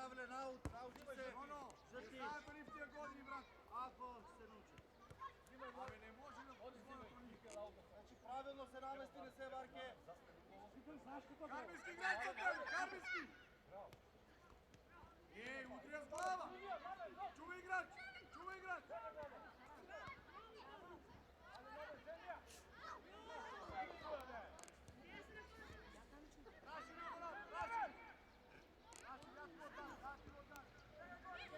Павле, научи се. Жрти. Знаете ли в тия години, брат? Ако се научи. Абе, не може да позволя това. Значи правилно се намести, не се варке. Кармински играч за тебе! Кармински! Ей, удря с глава! Чува играч! Чува играч! Раши, Раши! Раши, я ти отдам, я ти отдам! Раши,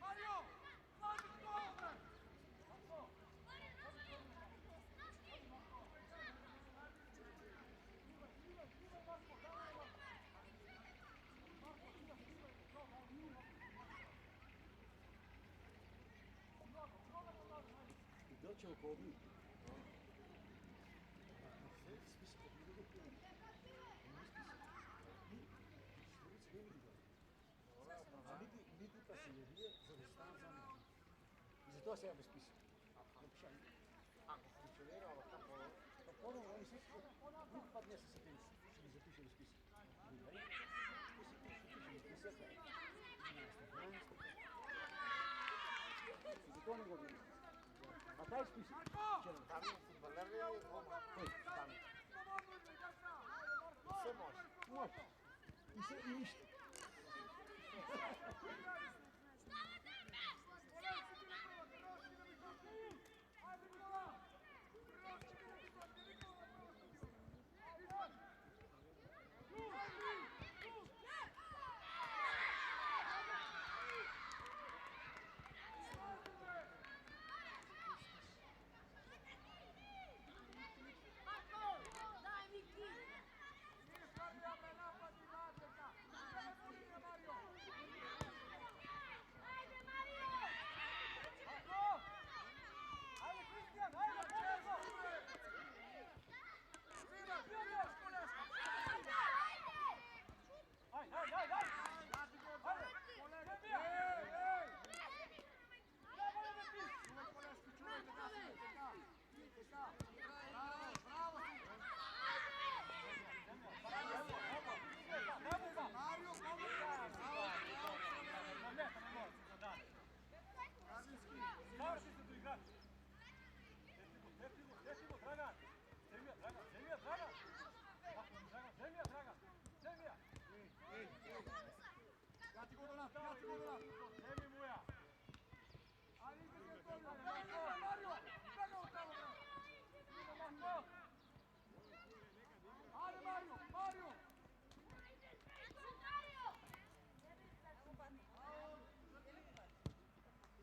Марио! Mario! Доче около. Нити пасивие, за да ставам за мен. И затова сега безписан. Ако функционира в такова, они всички друг път не са сетени, ще ги запише безписан. Добре? И затова не го видим. А тай списан. Там футболер ли е Рома? Кой? Там. Все може. Може. И се и нищо.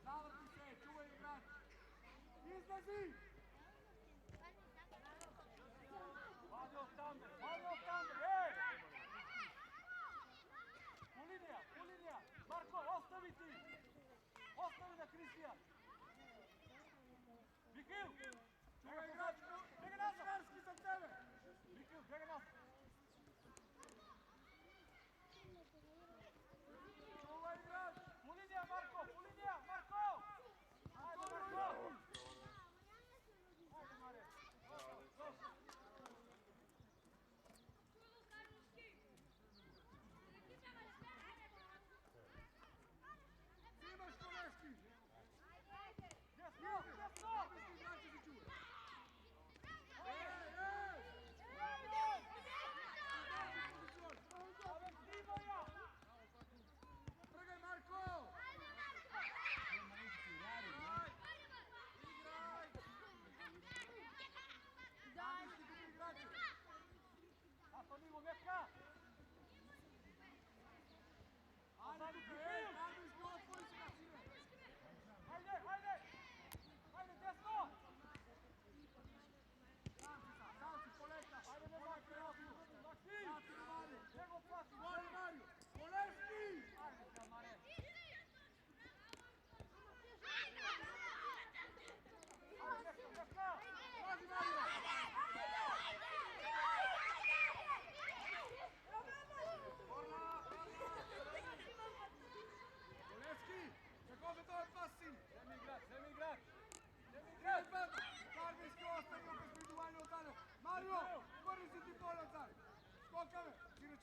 Zavrti se, čuvaj igrač! Izlazi! Vadi Oktander, ej! Po linija! Marko, ostavi ti! Ostavi da Kristijan! Mikil! Čuvaj igrač! Bjega nazad! Karski za tebe! Mikil, bjega nazad! Čuvaj igrač! Po linija, Marko! Ajde, Marko!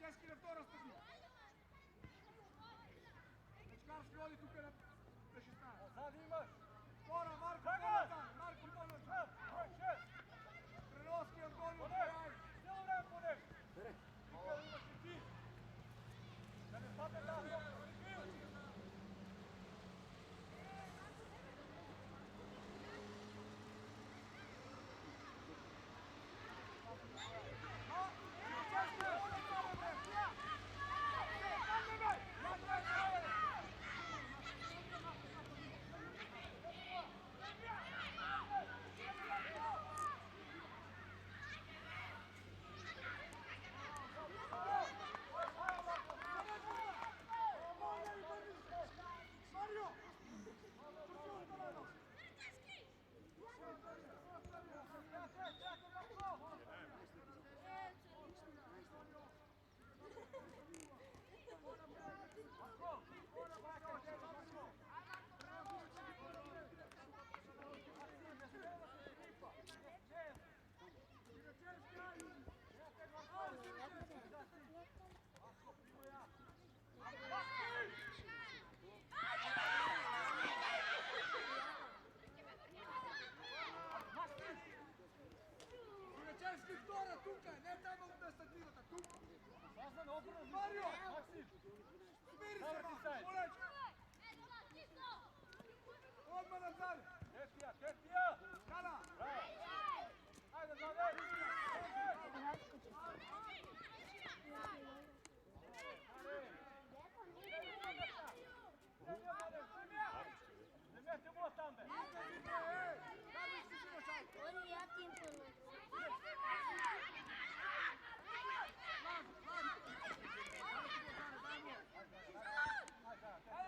Чешки на втора стъпи. Мечкарски оди тук на 16. Отзади имаш. Втора, Марко по-назад. Марко по-назад. Треновски, Антонио, Бояй. Цяло време по него. Бере. Никъл имаш и ти. Да не падне тази лопта. Сирачевски втора, тука, не там да стадината, тук. Сазан, обрано. Марио! Максим. Смири се, Добре, Марко, Сай. полеч. Odmah nazad. Тетия, тетия. Кана. Браво. Ajde, zavej. Nemojte mu tam be. Olha a tempo. Ajde,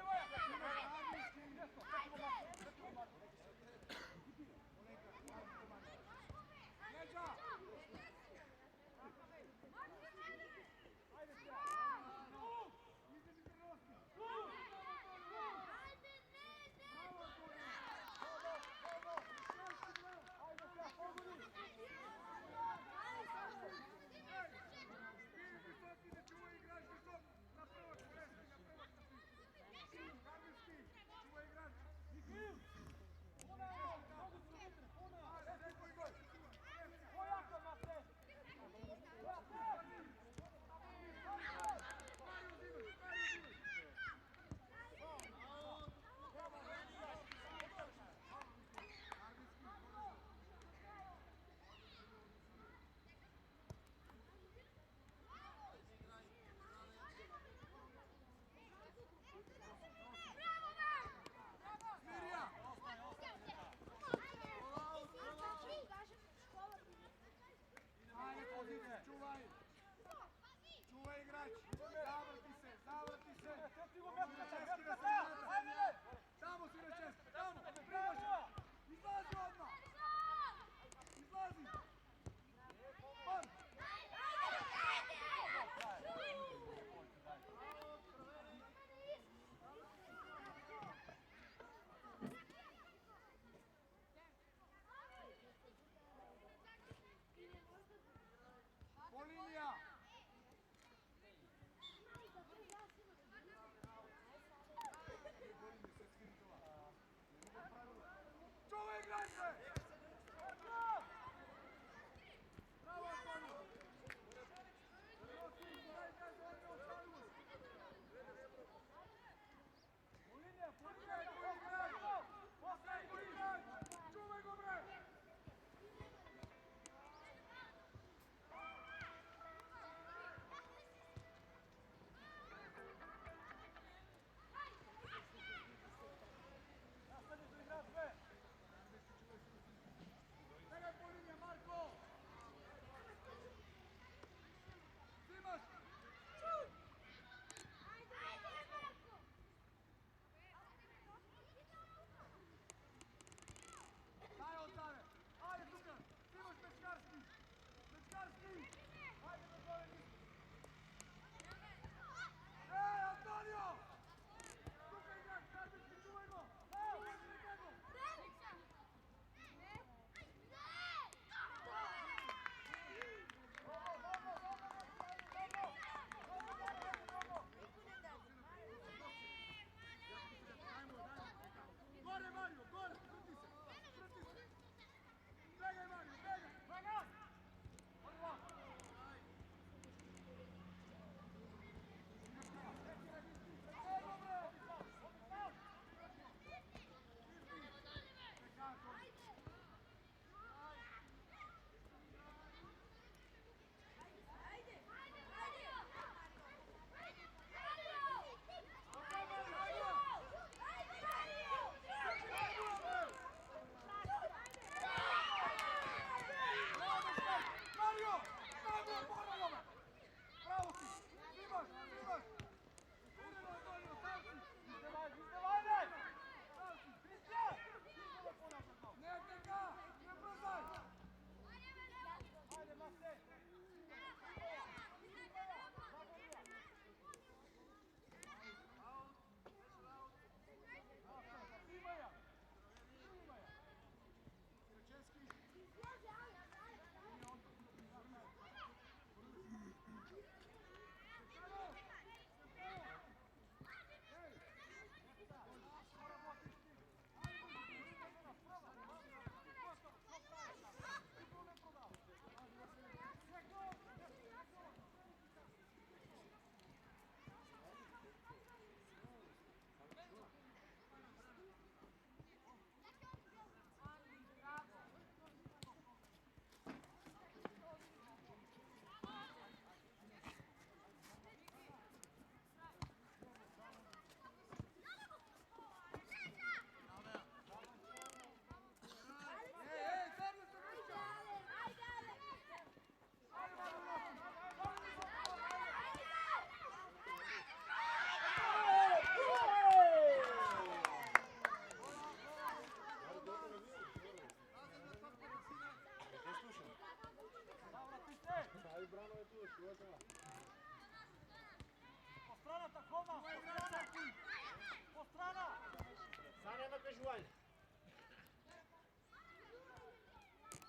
čuvanje.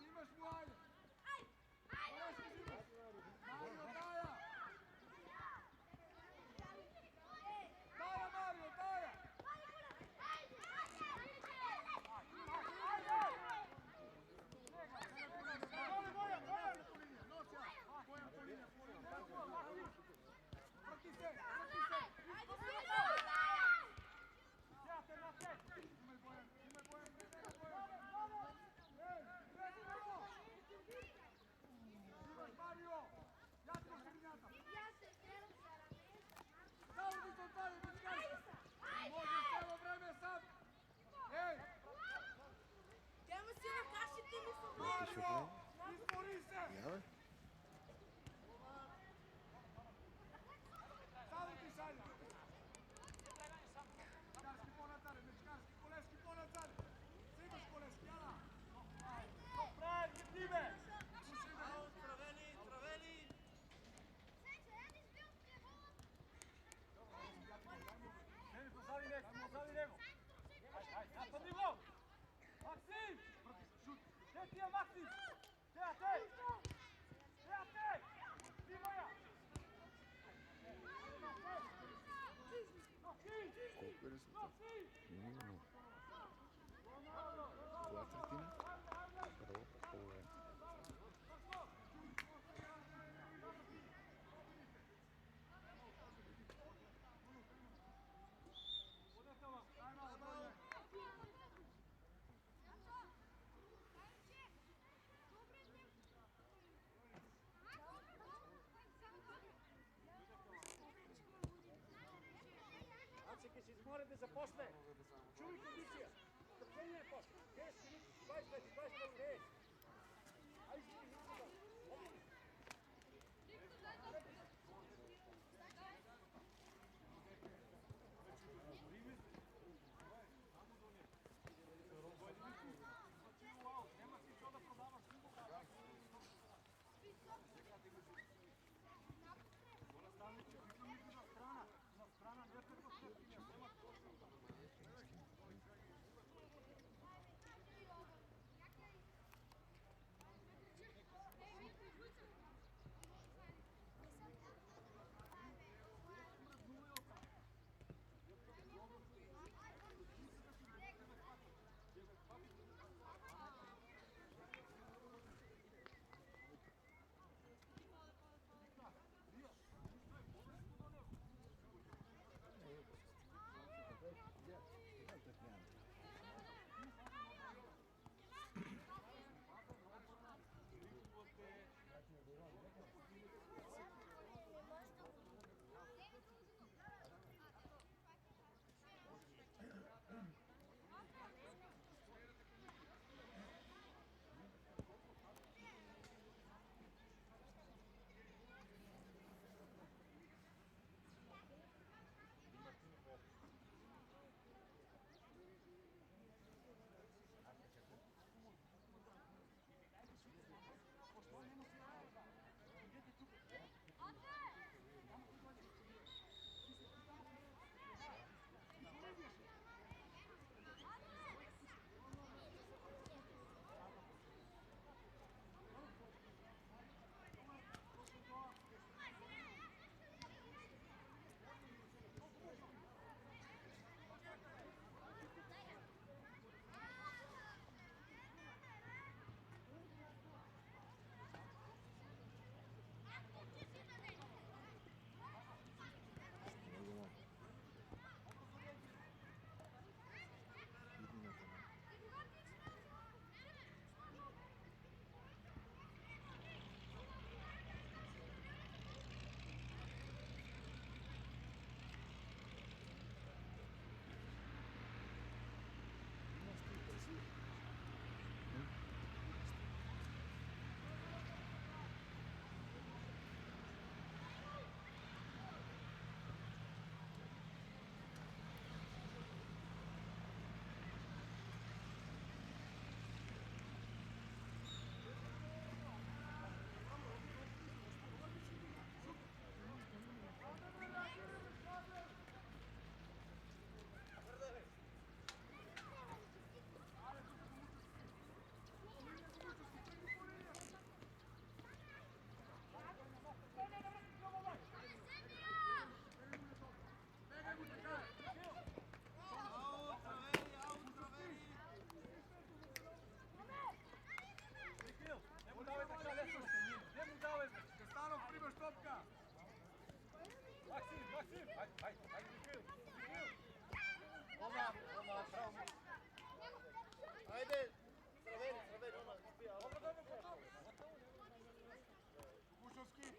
Imaš mu, ajde! Mario, Daja! Daja, Mario, Daja! Izbori se! Samo ti šalje! Mečkarski ponazad, Mečkarski, Koleski ponazad! Simaš Koleski, jala! Frajer, Gibljive! Traveli, traveli! Meni postavi neko! Ajde, napadni gol! Maksim! Gdje ti je Maksim? Gdje te? Divoja! Колко е резултат? 0-0. Това третина? Първо по половина. Ацеке се измори да започне. Чуй кондиция. Тръпение е после. 10 минути, 25, 10. Айде,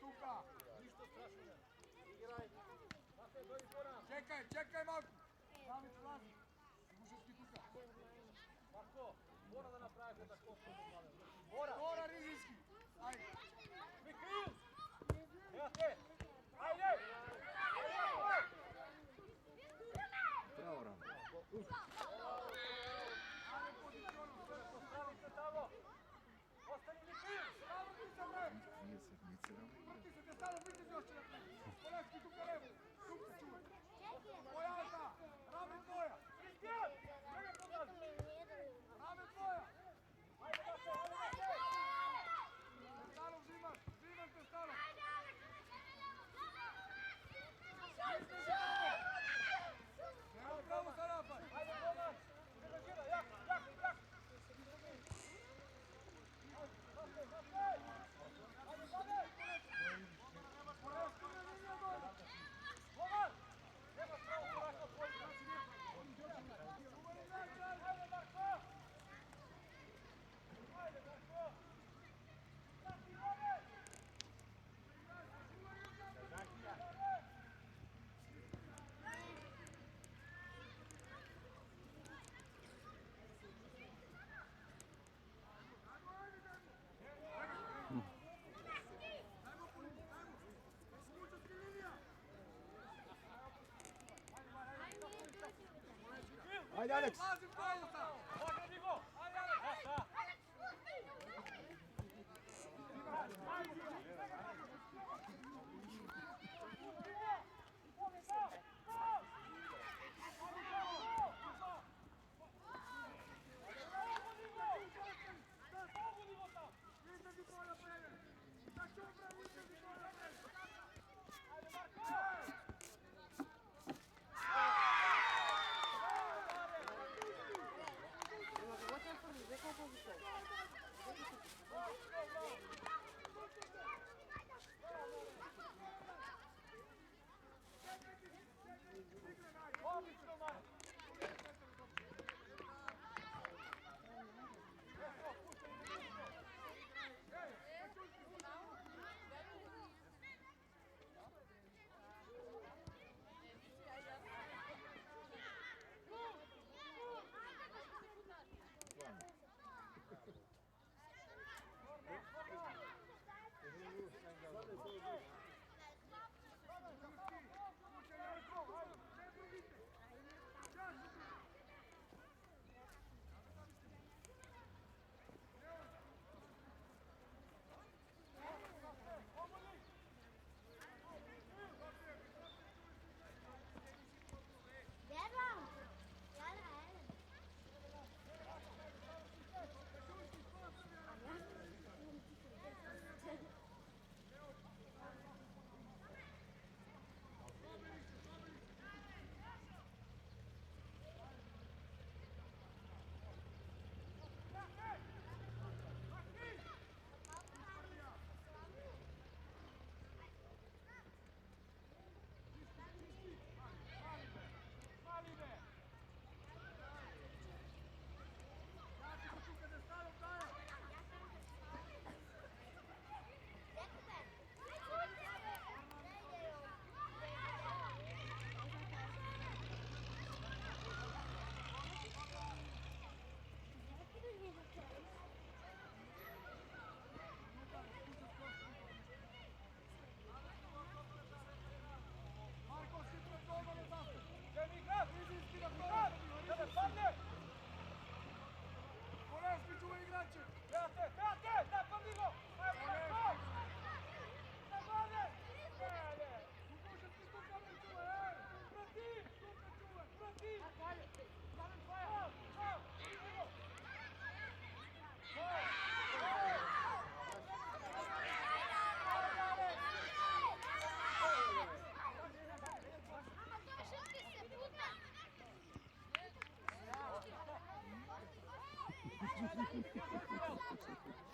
tuka. Ništa strašno ne. Igraj. Čekaj Marko. David ulazi. Muševski tuka. Marko, mora da napravite da koliko ne glave. Mora Rizinski. Ajde. Mikil! Evo te! Ajde! Bravo, Ramo. Postavite tamo! Ostani Mikil! Stalo ti se vreme. Nije sedmice, Ramo. Ti se te stalo biti još će napraviti. Polevski tuka levo. Tuka čuvaj. Pojata. Rame tvoja. Kristijan! Čega poglazi? Rame tvoja. Ajde, Vase! Stalo uzimaš te stalo. Nema pravo za napad. Ajde, Bogan! Idemo, jak! Ajde, Bogan! Polevski ne nije dobro. Bogan! Nema pravo koraka od tvojih. Ajde, Marko! Ajde, Marko! Prati, Bogan! Ajde, Aleks! Lazim tvoju tamo. Bogan, Digo! Ajde, Aleks! Odlično, Marko! Polevski čuva igrače. Brate, nakon Digo! Ajde, Marko! Na glave! Muševski tuka ne čuva, ej. Prati! Tuka čuva, Prati! Ajde! Stavim tvoja! Digo! Thank you.